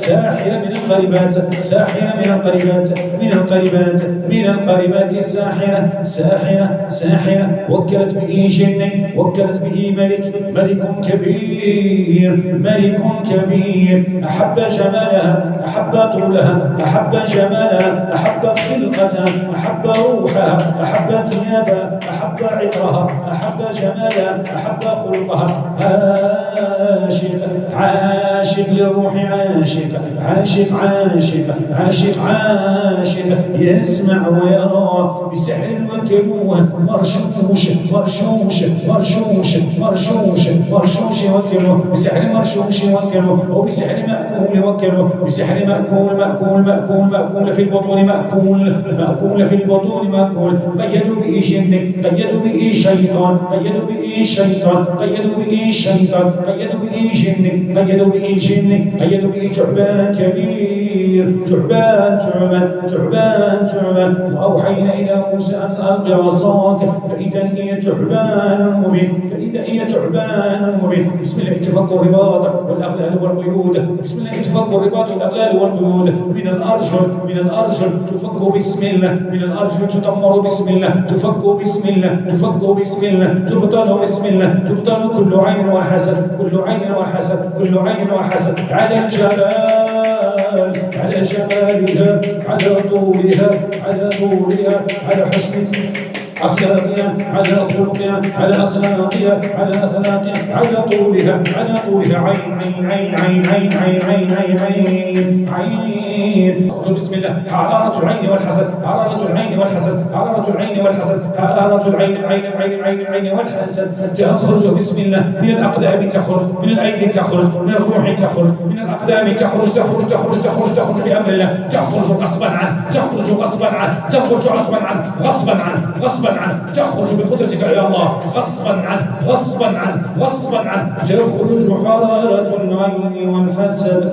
ساحرة من القريبات، ساحرة من القريبات، من القريبات، من القريبات الساحرة، ساحرة ساحرة وكلت به جن، وكلت به ملك، ملك كبير، ملك كبير، أحب جمالها، أحب طولها، أحب جمالها، أحب خلقتها، أحب روحها، أحب ثيابها، أحب عطرها، أحب جمالها، أحب خلقها. عاشق عاشق للروح، عاشق عاشق عاشق عاشق عاشق، يسمع ويرى بسحر وكلوه، مرشوش مرشوش مرشوش مرشوش مرشوش وكلوه، بسحر مرشوش وكلوه، وبسحر مأكول وكلوه، بسحر مأكول مأكول مأكول مأكول في البطون، مأكول مأكول في البطون مأكول. قيدوا به جن، قيدوا به شيطان، قيدوا به شيطان، قيدوا به شيطان، قيدوا به جن، قيدوا به جن، قيدوا به تعبان كبير، تعبان تعبان تعبان تعبان. وأوحينا إلى موسى أن ألقي عصاك فإذا هي ثعبان مبين، فإذا هي ثعبان مبين. بسم الله تفك الرباط والأغلال والقيود، بسم الله تفك الرباط والأغلال والقيود. من الأرجل، من الأرجل تفك بسم الله، من الأرجل تدمر بسم الله، تفك بسم الله، تفك بسم الله، تبطل بسم الله، تبطل كل عين وحسد، كل عين وحسد، كل عين وحسد على الجمال، على جمالها، على طولها، على طولها، على حسن أخلاقها، على خلقها، على أخلاقها، على أخلاقها، على طولها، على طولها. عين عين عين عين عين عين عين عين عين. بسم الله. حرارة العين والحسد، حرارة العين والحسد، حرارة العين والحسد، حرارة العين العين العين العين العين والحسد. تخرج بسم الله من الأقدام، تخرج من الأيدي، تخرج من الروح، تخرج من الأقدام، تخرج تخرج تخرج تخرج تخرج بأمر الله، تخرج غصبا عنه، تخرج غصبا عنه، تخرج غصبا عنه، غصبا عنه، غصبا عنه، تخرج بقدرتك يا الله، غصبا عنه، غصبا عنه، غصبا عنه. تخرج حرارة العين والحسد،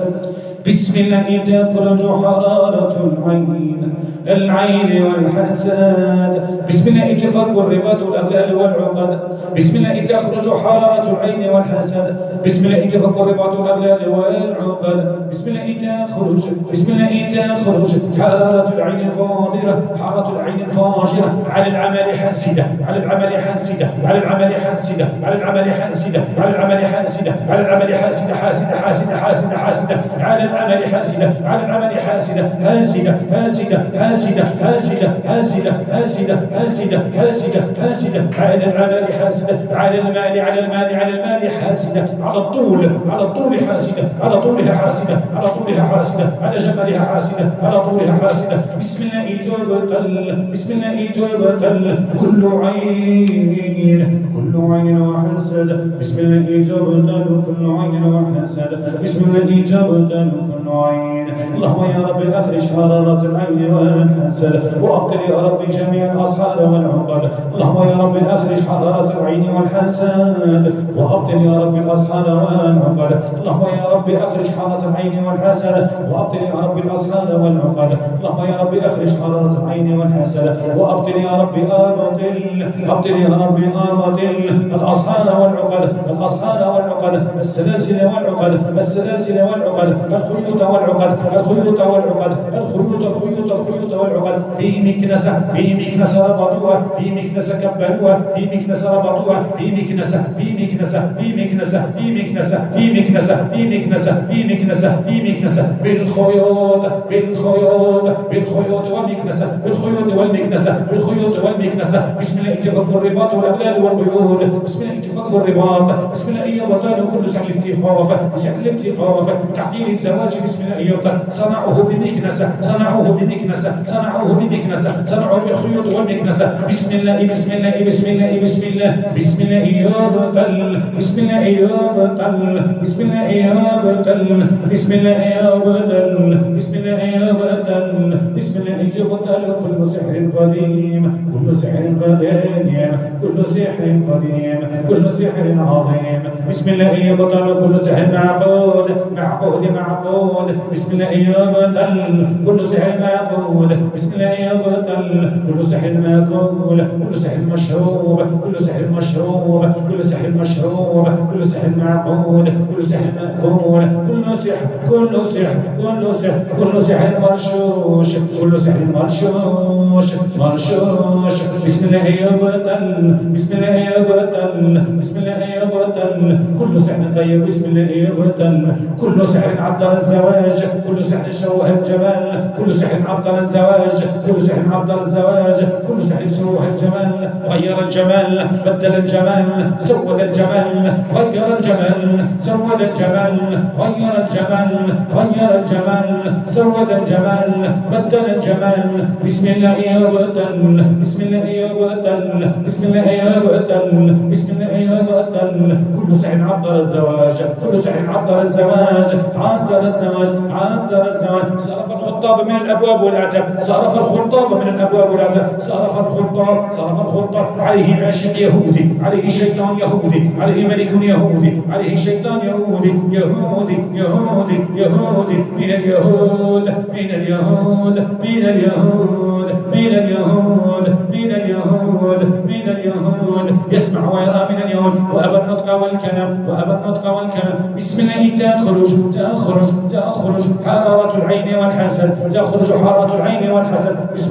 بسم الله تخرج حرارة العين، العين والحسد. بسم الله تفك الرباط والأغلال والعقد، بسم الله تخرج حرارة العين والحسد، بسم الله تفك الرباط والأغلال والعقد. بسم الله تخرج، بسم الله تخرج حرارة العين الفاضرة، حرارة العين الفاجرة على العمل حاسدة، على العمل حاسدة، على العمل حاسدة، على العمل حاسدة، على العمل حاسدة، على العمل حاسدة، حاسدة حاسدة حاسدة حاسدة على العمل حاسدة، على العمل حاسدة، حاسدة حاسدة حاسدة حاسدة حاسدة حاسدة حاسدة حاسدة حاسدة على العمل حاسدة، على المال، على المال، على المال حاسدة، على الطول، على الطول حاسدة، على طولها حاسدة، على طولها حاسدة، على جمالها حاسدة، على طولها حاسدة. بسم الله تبطل، بسم الله تبطل كل عين، كل عين وحسد. بسم الله تبطل كل عين وحسد، بسم الله تبطل كل عين. اللهم يا رب أخرج حرارة العين والحسد، وأبطل يا رب جميع الأصحاب والعقد. اللهم يا رب أخرج حرارة العين والحسد، وأبطل يا رب الأصحاب والعقد. اللهم يا رب أخرج حرارة العين والحسد، وأبطل يا رب الأصحاب والعقد. اللهم يا رب أخرج حرارة العين والحسد، وأبطل يا رب أبطل يا رب أبطل الأصحاب والعقد، الأصحاب والعقد، السلاسل والعقد، السلاسل والعقد، الخيوط والعقد، الخيوط والعقد، الخيوط الخيوط الخيوط والعقد. في مكنسة، في مكنسة ربطوها، في مكنسة كبلوها، في مكنسة ربطوها، في مكنسة، في مكنسة، في مكنسة، في مكنسة، في مكنسة، في مكنسة، في مكنسة، في مكنسة بالخيوط، بالخيوط، بالخيوط والمكنسة، بالخيوط والمكنسة، بالخيوط والمكنسة. بسم الله تفك الرباط والأغلال والقيود، بسم الله تفك الرباط، بسم الله يبطل كل سهل التقافة، سهل التقافة تعديل الزواج. بسم الله يبطل صنعه بمكنسة، صنعه بمكنسة، صنعه بمكنسة، صنعه بالخيوط والمكنسة. بسم الله بسم الله بسم الله بسم الله بسم الله يبطل، بسم الله يبطل، بسم الله يبطل، بسم الله يبطل، بسم الله يبطل، بسم الله يبطل كل سحر قديم، كل سحر قديم، كل سحر قديم، كل سحر عظيم. بسم الله يبطل كل سحر معقود، معقود معقود. بسم الله يبطل كل سحر معقود، بسم الله يبطل كل سحر ماكول، كل سحر مشروب، كل سحر مشروب، كل سحر مشروب، كل سحر معقود، كل سحر مأكول، كل سحر، كل سحر، كل سحر، كل سحر مرشوش، كل سحر مرشوش، مرشوش. بسم الله يبطل، بسم الله يبطل، بسم الله يبطل كل سحر طيب. بسم الله يبطل كل سحر عطل الزواج، كل سحر شوه الجمال، كل سحر عطل الزواج، كل سحر عطل الزواج، كل سحر شوه الجمال، غير الجمال، بدل الجمال، سود الجمال، غير الجمال، سود الجمال، غير الجمال، غير الجمال، سود الجمال، بدل الجمال. بسم الله يبطل، بسم الله يبطل، بسم الله يبطل، بسم الله يبطل كل سحر عطل الزواج، كل سحر عطل الزواج، عطل الزواج، عطل الزواج. صرف الخطاب من الابواب والعتب، صرف الخطاب من الابواب والعتب، صرف الخطاب، صرف الخطاب. عليه عاشق يهودي، عليه شيطان يهودي، عليه ملك يهودي، عليه شيطان يهودي، يهودي، يهودي، يهودي. من اليهود، من اليهود، من اليهود، من اليهود، من اليهود، من اليهود. يسمع ويرى من اليهود، وأبى النطق والكلام، وأبى النطق والكلام. بسم الله تخرج، تخرج، تخرج حرارة العين والحسد، تخرج حرارة العين والحسد. بسم